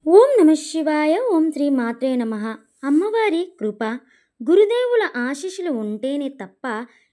ఓం నమ శివాయ. ఓం శ్రీ మాత్రే నమః. అమ్మవారి కృప, గురుదేవుల ఆశీస్సులు ఉంటేనే తప్ప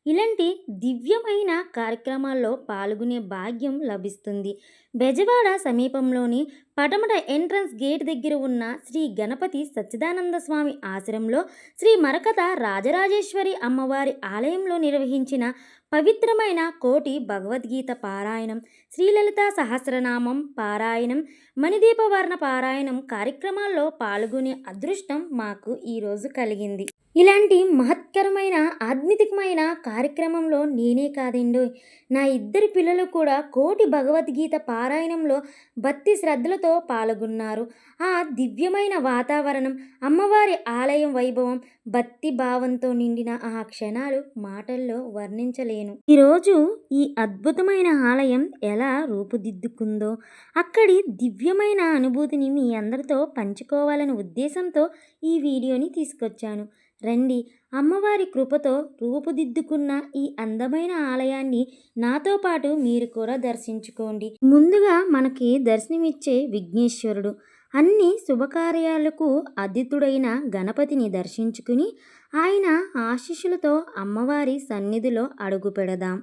ఇలాంటి దివ్యమైన కార్యక్రమాల్లో పాల్గొనే భాగ్యం లభిస్తుంది. బెజవాడ సమీపంలోని పటమట ఎంట్రన్స్ గేట్ దగ్గర ఉన్న శ్రీ గణపతి సచ్చిదానంద స్వామి ఆశ్రమంలో శ్రీ మరకత రాజరాజేశ్వరి అమ్మవారి ఆలయంలో నిర్వహించిన పవిత్రమైన కోటి భగవద్గీత పారాయణం, శ్రీలలిత సహస్రనామం పారాయణం, మణిదీపవర్ణ పారాయణం కార్యక్రమాల్లో పాల్గొనే అదృష్టం మాకు ఈరోజు కలిగింది. ఇలాంటి మహత్కరమైన ఆధ్యాత్మికమైన కార్యక్రమంలో నేనే కాదండోయ్, నా ఇద్దరు పిల్లలు కూడా కోటి భగవద్గీత పారాయణంలో భక్తి శ్రద్ధలతో పాల్గొన్నారు. ఆ దివ్యమైన వాతావరణం, అమ్మవారి ఆలయం వైభవం, భక్తి భావంతో నిండిన ఆ క్షణాలు మాటల్లో వర్ణించలేను. ఈరోజు ఈ అద్భుతమైన ఆలయం ఎలా రూపుదిద్దుకుందో, అక్కడి దివ్యమైన అనుభూతిని మీ అందరితో పంచుకోవాలనే ఉద్దేశంతో ఈ వీడియోని తీసుకొచ్చాను. రండి, అమ్మవారి కృపతో రూపుదిద్దుకున్న ఈ అందమైన ఆలయాన్ని నాతో పాటు మీరు కూడా దర్శించుకోండి. ముందుగా మనకి దర్శనమిచ్చే విఘ్నేశ్వరుడు, అన్ని శుభకార్యాలకు అతిథుడైన గణపతిని దర్శించుకుని ఆయన ఆశీస్సులతో అమ్మవారి సన్నిధిలో అడుగు పెడదాం.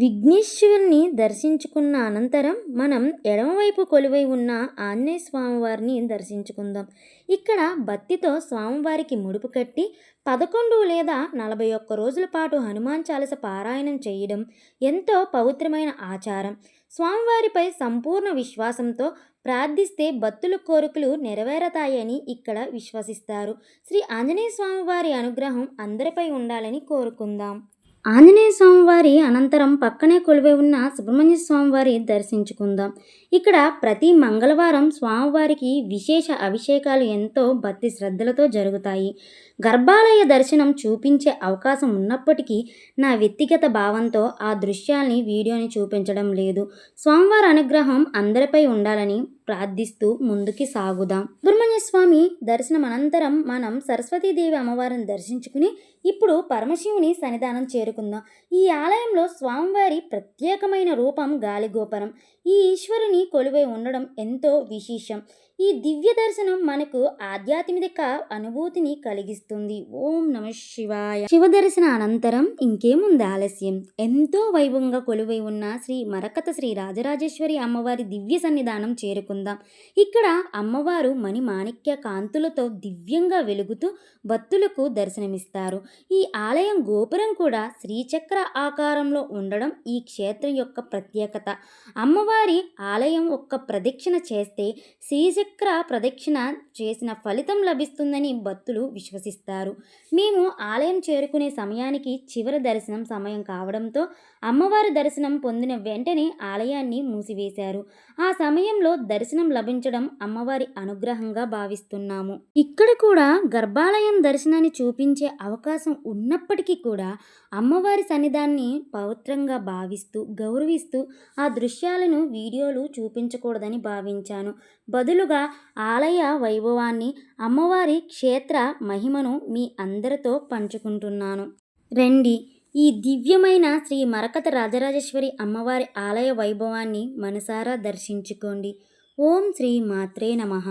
విఘ్నేశ్వరుని దర్శించుకున్న అనంతరం మనం ఎడమవైపు కొలువై ఉన్న ఆంజనేయ స్వామివారిని దర్శించుకుందాం. ఇక్కడ భక్తితో స్వామివారికి ముడుపు కట్టి 11 లేదా 41 రోజుల పాటు హనుమాన్ చాలీస పారాయణం చేయడం ఎంతో పవిత్రమైన ఆచారం. స్వామివారిపై సంపూర్ణ విశ్వాసంతో ప్రార్థిస్తే భక్తుల కోరికలు నెరవేరతాయని ఇక్కడ విశ్వసిస్తారు. శ్రీ ఆంజనేయ స్వామివారి అనుగ్రహం అందరిపై ఉండాలని కోరుకుందాం. ఆంజనేయ స్వామివారి అనంతరం పక్కనే కొలువై ఉన్న సుబ్రహ్మణ్య స్వామివారి దర్శించుకుందాం. ఇక్కడ ప్రతి మంగళవారం స్వామివారికి విశేష అభిషేకాలు ఎంతో భక్తి శ్రద్ధలతో జరుగుతాయి. గర్భాలయ దర్శనం చూపించే అవకాశం ఉన్నప్పటికీ నా వ్యక్తిగత భావంతో ఆ దృశ్యాల్ని వీడియోని చూపించడం లేదు. స్వామివారి అనుగ్రహం అందరిపై ఉండాలని ప్రార్థిస్తూ ముందుకి సాగుదాం. సుబ్రహ్మణ్య స్వామి దర్శనం అనంతరం మనం సరస్వతీదేవి అమ్మవారిని దర్శించుకుని ఇప్పుడు పరమశివుని సన్నిధానం చేరుకుందాం. ఈ ఆలయంలో స్వామివారి ప్రత్యేకమైన రూపం గాలిగోపురం. ఈ ఈశ్వరుని కొలువై ఉండడం ఎంతో విశేషం. ఈ దివ్య దర్శనం మనకు ఆధ్యాత్మిక అనుభూతిని కలిగిస్తుంది. ఓం నమ శివాయ. శివ దర్శన అనంతరం ఇంకేముంది ఆలస్యం, ఎంతో వైభవంగా కొలువై ఉన్న శ్రీ మరకత శ్రీ రాజరాజేశ్వరి అమ్మవారి దివ్య సన్నిధానం చేరుకుందాం. ఇక్కడ అమ్మవారు మణి మాణిక్య కాంతులతో దివ్యంగా వెలుగుతూ భక్తులకు దర్శనమిస్తారు. ఈ ఆలయం గోపురం కూడా శ్రీచక్ర ఆకారంలో ఉండడం ఈ క్షేత్రం యొక్క ప్రత్యేకత. అమ్మవారి ఆలయం ఒక్క ప్రదక్షిణ చేస్తే శ్రీచక్ర ప్రదక్షిణ చేసిన ఫలితం లభిస్తుందని భక్తులు విశ్వసిస్తారు. మేము ఆలయం చేరుకునే సమయానికి చివరి దర్శనం సమయం కావడంతో అమ్మవారి దర్శనం పొందిన వెంటనే ఆలయాన్ని మూసివేశారు. ఆ సమయంలో దర్శనం లభించడం అమ్మవారి అనుగ్రహంగా భావిస్తున్నాము. ఇక్కడ కూడా గర్భాలయం దర్శనాన్ని చూపించే అవకాశం ఉన్నప్పటికీ కూడా అమ్మవారి సన్నిధాన్ని పవిత్రంగా భావిస్తూ గౌరవిస్తూ ఆ దృశ్యాలను వీడియోలు చూపించకూడదని భావించాను. బదులుగా ఆలయ వైభవాన్ని, అమ్మవారి క్షేత్ర మహిమను మీ అందరితో పంచుకుంటున్నాను. రండి, ఈ దివ్యమైన శ్రీ మరకత రాజరాజేశ్వరి అమ్మవారి ఆలయ వైభవాన్ని మనసారా దర్శించుకోండి. ఓం శ్రీ మాత్రే నమః.